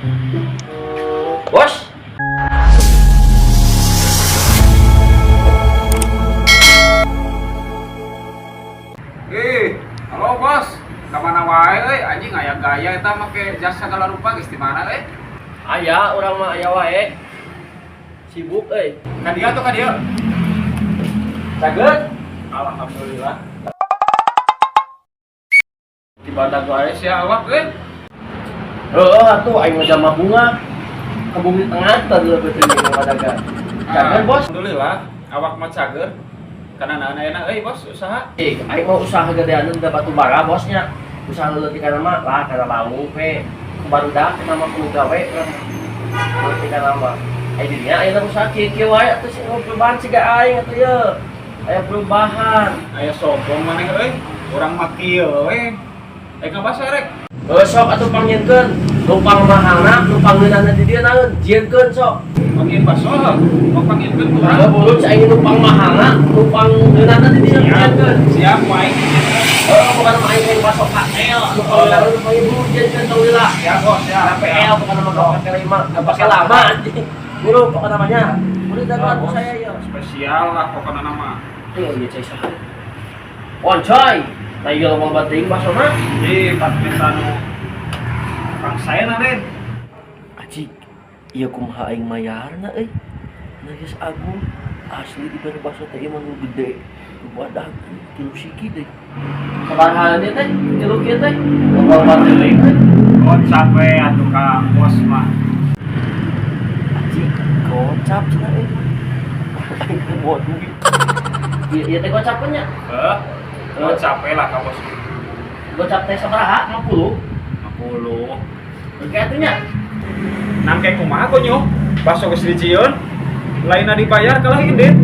Bos. Halo bos, kemana wae euy? Anjing aya gaya eta make jas segala rupa geus di mana euy? Aya urang mah aya wae. Sibuk euy. Ka dieu atuh ka dieu. Cageut. Alhamdulillah. Di badag wae sia awak euy. Heeh atuh aing mah jamah bunga. Ke bumi tengah teh leuwih teuing ka Badaga. Cageut bos. Alhamdulillah, awak mah cager. Karena anak-anak euy bos usaha. Aing mau usaha gedean teh batu bara bosnya. Usaha leutik kana mah lah kana bau we. Barudak kana mah kudu gawe. Leutik kana mah. Ai dinya aya usaha kieu wae atuh sing perubahan siga aing atuh ye. Aya perubahan. Aya sombong maneh euy. Urang mah kieu we. Ngabasa rek. Sok atuh panggieunkeun. Numpang mahalna, numpang geunana di dieu naeun? Jieunkeun sok. Panggil baso, mau panggilkeun ku Ada urang. bulu cai numpang mahalna, numpang geunana di dieu jieunkeun. Siap wae. Bukan main yang pasok KL, numpang geunana numpang ibu jieunkeun tong lila. Siap bos, siap. PL bukan nama pakai lima, enggak pakai lama anjing. Bulu pokok namanya. Udah dapat saya ya. Spesial lah pokoknya nama. Iya iya cai sah. Oncoy. Nah iya mau bating pasona. Di badminton Kang saya nanen. Aji, iya kumaha aing mayarna euy. Geus agung asli di bere baso teh emang gede. Wadah kilu siki deui. Sabaraha dia teh? Kilu kieu teh? Loba teuing teh. Oh capek atuh ka bos mah. Aji, gocap cenah euy. Aing teh buat duit. Ieu teh gocapeunnya. Oh capek lah ka bos. Gocap teh sabaraha? 50. 50. Oke atunya. Nangke kumaha ku nyu? Baso geus dijieun. Lainna dibayar kalah indit.